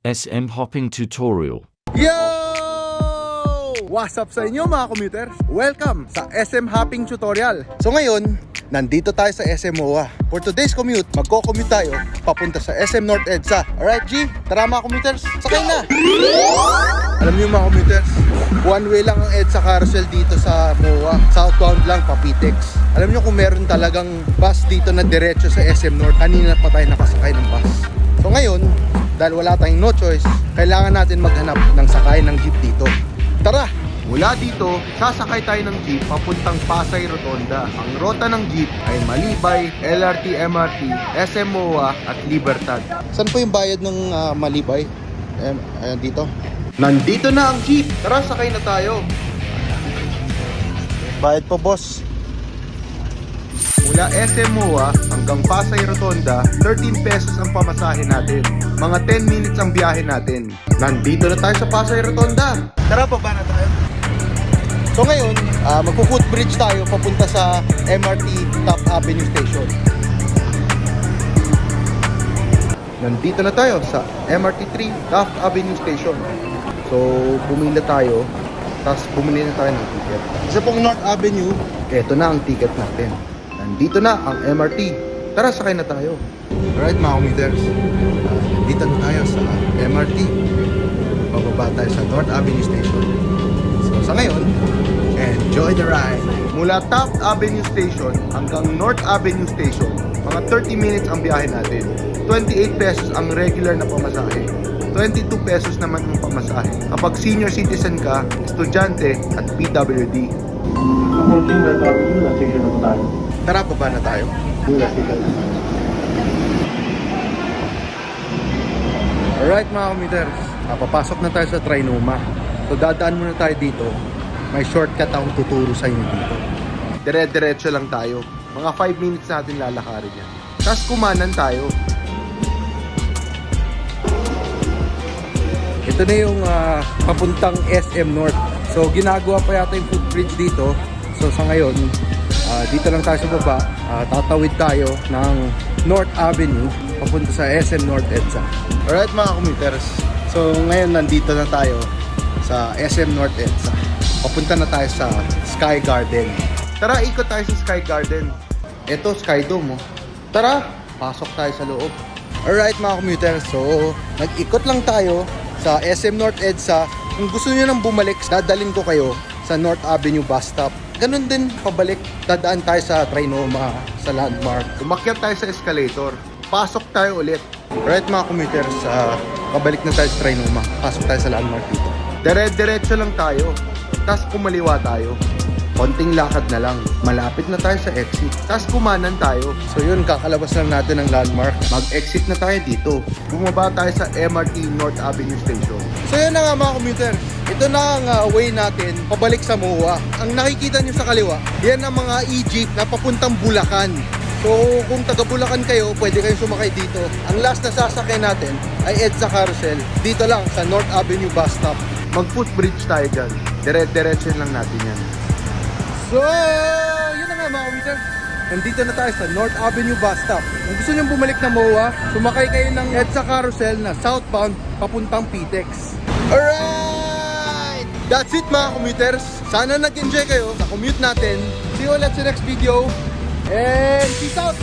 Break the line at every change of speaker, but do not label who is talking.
SM Hopping Tutorial.
Yo! What's up sa inyo mga commuters? Welcome sa SM Hopping Tutorial. So ngayon, nandito tayo sa SM MOA. For today's commute, magko-commute tayo papunta sa SM North EDSA. Alright G, tara mga commuters, sakay na! Alam niyo mga commuters, one way lang ang EDSA carousel dito sa MOA. Southbound lang, Papitex. Alam niyo kung meron talagang bus dito na diretso sa SM North, kanina pa tayo nakasakay ng bus. So ngayon, dahil wala tayong no choice, kailangan natin maghanap ng sakay ng jeep dito. Tara! Mula dito, sasakay tayo ng jeep papuntang Pasay Rotonda. Ang rota ng jeep ay Malibay, LRT, MRT, SM MOA at Libertad. Saan po yung bayad ng Malibay? Ayan dito. Nandito na ang jeep! Tara, sakay na tayo! Bayad po boss. Mula SM MOA hanggang Pasay Rotonda, 13 pesos ang pamasahe natin. Mga 10 minutes ang biyahe natin. Nandito na tayo sa Pasay Rotonda. Tara, baba na tayo. So ngayon, magpo-footbridge tayo papunta sa MRT Top Avenue Station. Nandito na tayo sa MRT 3 Top Avenue Station. So, bumili tayo. Tapos bumili na tayo ng ticket. Isa pong North Avenue, eto na ang ticket natin. Nandito na ang MRT. Tara, sakay na tayo. Alright mga commuters, dito na tayo sa MRT. Bababa tayo sa North Avenue Station. So sa ngayon, enjoy the ride. Mula Top Avenue Station hanggang North Avenue Station, mga 30 minutes ang biyahe natin. 28 pesos ang regular na pamasahe. 22 pesos naman ang pamasahe kapag senior citizen ka, estudyante at PWD. Tara, baba na tayo. Alright mga commuters, papasok na tayo sa Trinoma. So dadaan muna tayo dito. May shortcut akong tuturo sa inyo dito. Dire-diretso lang tayo. Mga 5 minutes natin lalakarin yan. Tapos kumanan tayo. Ito na yung papuntang SM North. So ginagawa pa yata yung footbridge dito. So sa ngayon, dito lang tayo sa baba. Tatawid tayo ng North Avenue papunta sa SM North EDSA. Alright mga commuters, so ngayon nandito na tayo sa SM North EDSA. Papunta na tayo sa Sky Garden. Tara, ikot tayo sa Sky Garden. Ito, Sky Dome. Oh. Tara, pasok tayo sa loob. Alright mga commuters, so nag-ikot lang tayo sa SM North EDSA. Kung gusto niyo nang bumalik, dadalhin ko kayo sa North Avenue bus stop. Ganun din, pabalik, dadaan tayo sa Trinoma, sa landmark. Umakyat tayo sa escalator. Pasok tayo ulit. Right mga commuters, pabalik na tayo sa Trinoma. Pasok tayo sa landmark dito. Dire-diretso lang tayo. Tapos kumaliwa tayo. Konting lakad na lang. Malapit na tayo sa exit. Tapos kumanan tayo. So yun, kakalabas lang natin ng landmark. Mag-exit na tayo dito. Bumaba tayo sa MRT North Avenue Station. So yun na nga mga commuters. Ito na ang way natin pabalik sa MOA. Ang nakikita nyo sa kaliwa, yan ang mga e-jeep na papuntang Bulacan. So kung taga Bulacan kayo, pwede kayong sumakay dito. Ang last na sasakay natin ay EDSA Carousel. Dito lang sa North Avenue bus stop. Mag-footbridge tayo dyan. Dire-diretso lang natin yan. So, yun na nga mga commuters. Nandito na tayo sa North Avenue bus stop. Kung gusto nyo bumalik na MOA, sumakay kayo ng EDSA Carousel na southbound papuntang Pitex. Alright! That's it mga commuters. Sana nag-enjoy kayo sa commute natin. See you ulit sa next video. And peace out!